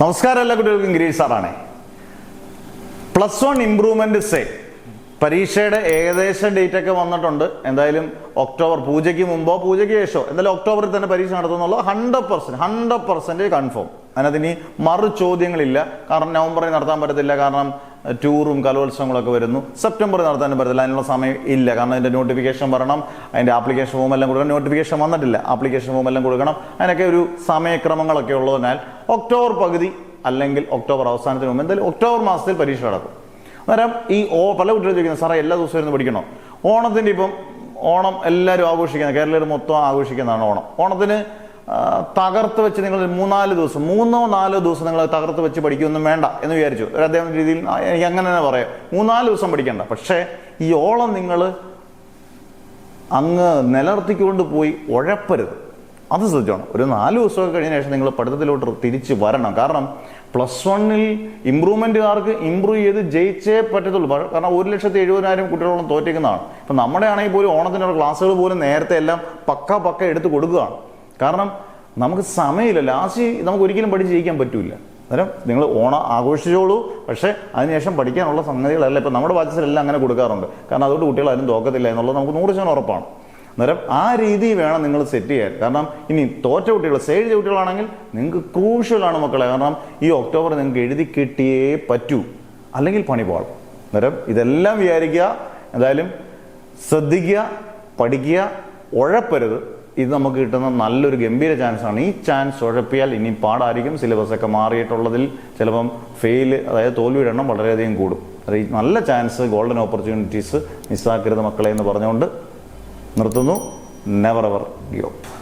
നമസ്കാരം, എല്ലാ കുട്ടികൾക്കും ഗിരീഷ് സാറാണ്. +1 ഇംപ്രൂവ്മെന്റ് സേ പരീക്ഷയുടെ ഏകദേശം ഡേറ്റ് ഒക്കെ വന്നിട്ടുണ്ട്. എന്തായാലും ഒക്ടോബർ പൂജയ്ക്ക് മുമ്പോ പൂജയ്ക്ക് ശേഷമോ എന്തായാലും ഒക്ടോബറിൽ തന്നെ പരീക്ഷ നടത്തുന്നുള്ള 100% കൺഫേം. അതിനകത്ത് ഇനി മറു ചോദ്യങ്ങളില്ല. കാരണം നവംബറിൽ നടത്താൻ പറ്റത്തില്ല, കാരണം ടൂറും കലോത്സവങ്ങളൊക്കെ വരുന്നു. സെപ്റ്റംബറിൽ നടത്താനും പറ്റത്തില്ല, അതിനുള്ള സമയം ഇല്ല. കാരണം അതിൻ്റെ നോട്ടിഫിക്കേഷൻ വരണം, അതിൻ്റെ ആപ്ലിക്കേഷൻ ഫോം എല്ലാം കൊടുക്കണം. നോട്ടിഫിക്കേഷൻ വന്നിട്ടില്ല, ആപ്ലിക്കേഷൻ ഫോം എല്ലാം കൊടുക്കണം. അതിനൊക്കെ ഒരു സമയക്രമങ്ങളൊക്കെ ഉള്ളതിനാൽ ഒക്ടോബർ പകുതി അല്ലെങ്കിൽ ഒക്ടോബർ അവസാനത്തിന് മുമ്പ് എന്തായാലും ഒക്ടോബർ മാസത്തിൽ പരീക്ഷ നടക്കും. അന്നേരം ഈ പല കുട്ടികളും ചോദിക്കുന്നത്, സാറേ എല്ലാ ദിവസവും ഇരുന്ന് പഠിക്കണോ? ഓണത്തിൻ്റെ ഇപ്പം ഓണം എല്ലാവരും ആഘോഷിക്കുന്നത്, കേരളീയർ മൊത്തം ആഘോഷിക്കുന്നതാണ് ഓണം. ഓണത്തിന് തകർത്ത് വെച്ച് നിങ്ങൾ 3-4 ദിവസം നിങ്ങൾ തകർത്ത് വെച്ച് പഠിക്കുകയൊന്നും വേണ്ട എന്ന് വിചാരിച്ചു. ഒരു അദ്ദേഹം രീതിയിൽ എനിക്ക് അങ്ങനെ തന്നെ പറയാം, 3-4 ദിവസം പഠിക്കണ്ട. പക്ഷേ ഈ ഓളം നിങ്ങൾ അങ്ങ് നിലനിർത്തിക്കൊണ്ട് പോയി ഉഴപ്പരുത്, അത് ശ്രദ്ധിച്ചോണം. ഒരു 4 ദിവസമൊക്കെ കഴിഞ്ഞ ശേഷം നിങ്ങൾ പഠിത്തത്തിലോട്ട് തിരിച്ച് വരണം. കാരണം +1 ഇമ്പ്രൂവ്മെന്റുകാർക്ക് ഇമ്പ്രൂവ് ചെയ്ത് ജയിച്ചേ പറ്റത്തുള്ളൂ. കാരണം 1,70,000 കുട്ടികളോളം തോറ്റിക്കുന്നതാണ്. ഇപ്പം നമ്മുടെ ആണെങ്കിൽ പോലും ഓണത്തിനുള്ള ക്ലാസ്സുകൾ പോലും നേരത്തെ എല്ലാം പക്ക എടുത്ത് കൊടുക്കുകയാണ്. കാരണം നമുക്ക് സമയമില്ല, ലാസ്റ്റ് നമുക്ക് ഒരിക്കലും പഠിച്ച് ജയിക്കാൻ പറ്റൂല. അന്നേരം നിങ്ങൾ ഓണം ആഘോഷിച്ചോളൂ, പക്ഷേ അതിനുശേഷം പഠിക്കാനുള്ള സംഗതികളല്ല ഇപ്പം നമ്മുടെ ബാച്ചിലെല്ലാം അങ്ങനെ കൊടുക്കാറുണ്ട്. കാരണം അതുകൊണ്ട് കുട്ടികൾ ആരും തോക്കത്തില്ല എന്നുള്ളത് നമുക്ക് 100% ഉറപ്പാണ്. അന്നേരം ആ രീതി വേണം നിങ്ങൾ സെറ്റ് ചെയ്യാൻ. കാരണം ഇനി തോറ്റ കുട്ടികൾ, സ്റ്റേജ് കുട്ടികളാണെങ്കിൽ നിങ്ങൾക്ക് ക്രൂഷ്യലാണ് മക്കളെ. കാരണം ഈ ഒക്ടോബർ നിങ്ങൾക്ക് എഴുതി കിട്ടിയേ പറ്റൂ, അല്ലെങ്കിൽ പണി പാടും. അന്നേരം ഇതെല്ലാം വിചാരിക്കുക, എന്തായാലും ശ്രദ്ധിക്കുക, പഠിക്കുക, ഉഴപ്പരുത്. ഇത് നമുക്ക് കിട്ടുന്ന നല്ലൊരു ഗംഭീര ചാൻസാണ്. ഈ ചാൻസ് ഉഴപ്പിയാൽ ഇനി പാടായിരിക്കും. സിലബസൊക്കെ മാറിയിട്ടുള്ളതിൽ ചിലപ്പം അതായത് തോൽവിയുടെ എണ്ണം വളരെയധികം കൂടും. അത് ഈ നല്ല ചാൻസ്, ഗോൾഡൻ ഓപ്പർച്യൂണിറ്റീസ് മിസ്സാക്കരുത് മക്കളെ എന്ന് പറഞ്ഞുകൊണ്ട് നിർത്തുന്നു. Never ever give up.